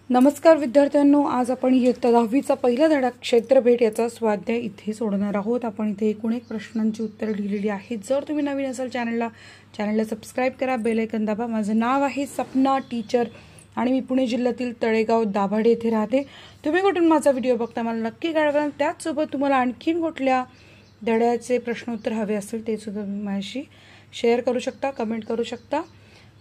नमस्कार विद्यार्थ्यांनो, आज आपण इयत्ता 10वीचा पहिला धडा क्षेत्रभेट याचा स्वाध्याय इथे सोडवणार आहोत। आपण इथे एकूण एक प्रश्नांची उत्तरे लिहिलेली आहेत। जर तुम्ही नवीन असाल चॅनलला सबस्क्राइब करा, बेल आयकॉन दाबा। माझं नाव आहे सपना टीचर आणि मी पुणे जिल्ह्यातील तळेगाव दाभाडे येथे राहते। तुम्ही कुठून माझा व्हिडिओ बघता मला नक्की कळवा। त्याचसोबत तुम्हाला आणखीन कुठल्या धड्याचे प्रश्नोत्तर हवे असेल ते सुद्धा तुम्ही माझ्याशी शेअर करू शकता, कमेंट करू शकता।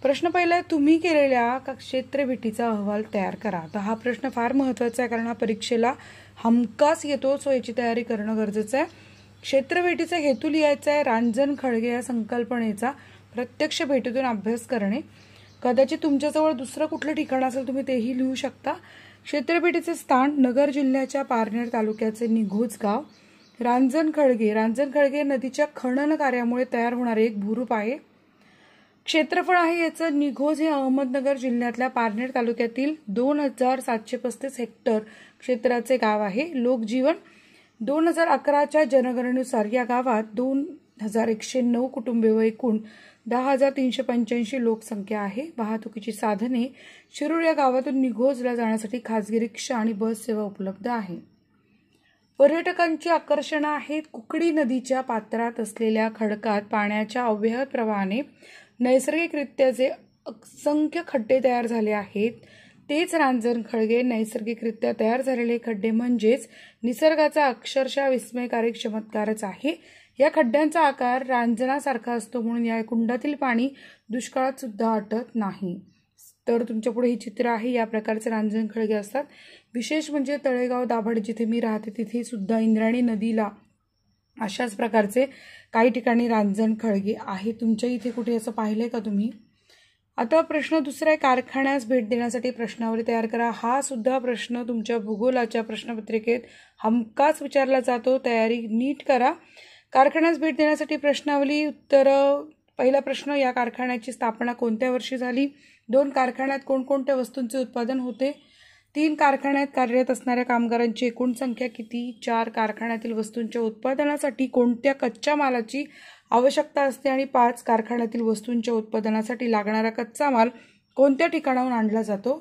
प्रश्न पहिला, तुम्ही केलेल्या क्षेत्रभेटीचा अहवाल तयार करा। तर हा प्रश्न फार महत्त्वाचा आहे कारण हा परीक्षेला हमखास येतो, सो याची तयारी करणं गरजेचं आहे। क्षेत्रभेटीचा हेतू लिहायचा आहे। रांजण खळगे या संकल्पनेचा प्रत्यक्ष भेटीतून अभ्यास करणे। कदाचित तुमच्याजवळ दुसरं कुठलं ठिकाण असेल तुम्ही तेही लिहू शकता। क्षेत्रभेटीचे स्थान नगर जिल्ह्याच्या पारनेर तालुक्याचे निघोज गाव। रांजण खळगे नदीच्या खनन कार्यामुळे तयार होणारे एक भूरूप आहे। क्षेत्रफळ आहे याचं निघोज हे अहमदनगर जिल्ह्यातल्या पारनेर तालुक्यातील 2735 हेक्टर क्षेत्राचे गाव आहे। लोकजीवन 2011च्या जनगणनेनुसार या गावात 2109 कुटुंबे व एकूण 10,385 लोकसंख्या आहे। वाहतुकीची साधने, शिरूर या गावातून निघोजला जाण्यासाठी खासगी रिक्षा आणि बस सेवा उपलब्ध आहे। पर्यटकांची आकर्षणं आहेत। कुकडी नदीच्या पात्रात असलेल्या खडकात पाण्याच्या अव्याहत प्रवाहाने नैसर्गिकरित्या जे असंख्य खड्डे तयार झाले आहेत तेच रांजण खळगे। नैसर्गिकरित्या तयार झालेले खड्डे म्हणजेच निसर्गाचा अक्षरशः विस्मयकारक चमत्कारच आहे। या खड्ड्यांचा आकार रांजणासारखा असतो म्हणून या कुंडातील पाणी दुष्काळात सुद्धा आटत नाही। तर तुमच्या पुढे ही चित्र आहे, या प्रकारचे रांजण खळगे असतात। विशेष म्हणजे तळेगाव दाभाडे जिथे मी राहते तिथे सुद्धा इंद्रायणी नदीला अशाच प्रकारचे काही ठिकाणी रांजण खळगे आहे। तुमच्या इथे कुठे असं पाहिलंय का तुम्ही? आता प्रश्न दुसरा आहे, कारखान्यास भेट देण्यासाठी प्रश्नावली तयार करा। हा सुद्धा प्रश्न तुमच्या भूगोलाच्या प्रश्नपत्रिकेत हमखास विचारला जातो, तयारी नीट करा। कारखान्यास भेट देण्यासाठी प्रश्नावली उत्तर। पहिला प्रश्न, या कारखान्याची स्थापना कोणत्या वर्षी झाली? 2, कारखान्यात कोणकोणत्या वस्तूंचे उत्पादन होते? 3, कारखान्यात कार्यरत असणाऱ्या कामगारांची एकूण संख्या किती? 4, कारखान्यातील वस्तूंच्या उत्पादनासाठी कोणत्या कच्च्या मालाची आवश्यकता असते? आणि 5, कारखान्यातील वस्तूंच्या उत्पादनासाठी लागणारा कच्चा माल कोणत्या ठिकाणाहून आणला जातो?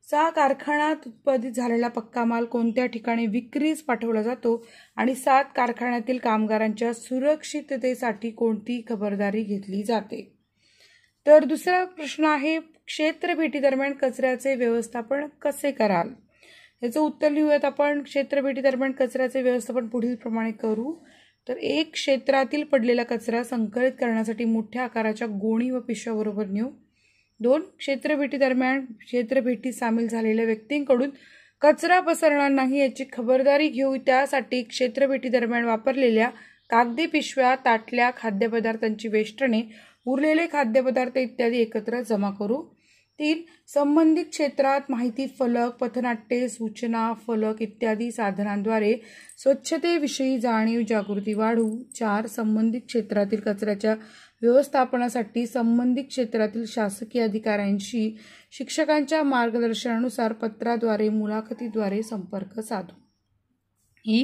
6, कारखान्यात उत्पादित झालेला पक्का माल कोणत्या ठिकाणी विक्रीस पाठवला जातो? आणि 7, कारखान्यातील कामगारांच्या सुरक्षिततेसाठी कोणती खबरदारी घेतली जाते? तर दुसरा प्रश्न आहे, क्षेत्रभेटी दरम्यान कचऱ्याचे व्यवस्थापन कसे कराल? याचं उत्तर लिहूयात आपण। क्षेत्रभेटी दरम्यान कचऱ्याचे व्यवस्थापन पुढील प्रमाणे करू। तर 1, क्षेत्रातील पडलेला कचरा संकलित करण्यासाठी मोठ्या आकाराच्या गोणी व पिशव्याबरोबर नेऊ। 2, क्षेत्रभेटी दरम्यान क्षेत्रभेटीत सामील झालेल्या व्यक्तींकडून कचरा पसरणार नाही याची खबरदारी घेऊ। त्यासाठी क्षेत्रभेटी दरम्यान वापरलेल्या कागदी पिशव्या, ताटल्या, खाद्यपदार्थांची वेष्टणे, उरलेले खाद्यपदार्थ इत्यादी एकत्र जमा करू। 3, संबंधित क्षेत्रात माहिती फलक, पथनाट्ये, सूचना फलक इत्यादी साधनांद्वारे स्वच्छतेविषयी जागृती वाढवू। 4, संबंधित क्षेत्रातील कचऱ्याच्या व्यवस्थापनासाठी संबंधित क्षेत्रातील शासकीय अधिकाऱ्यांशी शिक्षकांच्या मार्गदर्शनानुसार पत्राद्वारे, मुलाखतीद्वारे संपर्क साधू। ही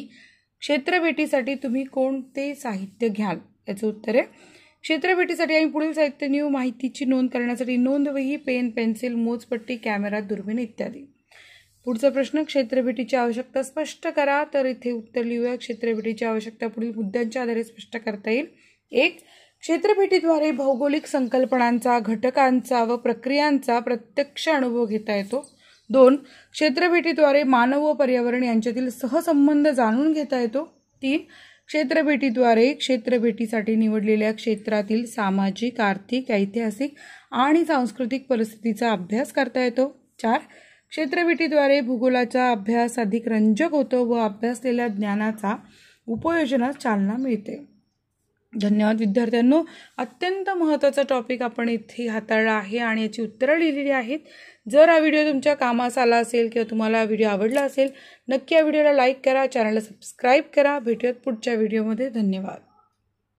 क्षेत्रभेटीसाठी तुम्ही कोणते साहित्य घ्याल? याचं उत्तर आहे, क्षेत्रभेटीसाठी आम्ही पुढील साहित्य नेऊ। माहितीची नोंद करण्यासाठी नोंदवही, पेन, पेन्सिल, मोजपट्टी, कॅमेरा, दुर्बीण इत्यादी। पुढचा प्रश्न, क्षेत्रभेटीची आवश्यकता स्पष्ट करा। तर इथे उत्तर लिहूया, क्षेत्रभेटीची आवश्यकता पुढील मुद्द्यांच्या आधारे स्पष्ट करता येईल। 1, क्षेत्रभेटीद्वारे भौगोलिक संकल्पनांचा, घटकांचा व प्रक्रियांचा प्रत्यक्ष अनुभव घेता येतो। 2, क्षेत्रभेटीद्वारे मानव व पर्यावरण यांच्यातील सहसंबंध जाणून घेता येतो। 3, क्षेत्रभेटीद्वारे क्षेत्रभेटीसाठी निवडलेल्या क्षेत्रातील सामाजिक, आर्थिक, ऐतिहासिक आणि सांस्कृतिक परिस्थितीचा अभ्यास करता येतो। 4, क्षेत्रभेटीद्वारे भूगोलाचा अभ्यास अधिक रंजक होतो व अभ्यासलेल्या ज्ञानाचा उपयोजनास चालना मिळते। धन्यवाद विद्यार्थ्यांनो, अत्यंत महत्त्वाचा टॉपिक आपण इथे हाताळला आहे आणि याची उत्तरं लिहिलेली आहेत। जर हा व्हिडिओ तुमच्या कामास आला असेल किंवा तुम्हाला हा व्हिडिओ आवडला असेल नक्की या व्हिडिओला लाईक करा, चॅनलला सबस्क्राईब करा। भेटूयात पुढच्या व्हिडिओमध्ये। धन्यवाद।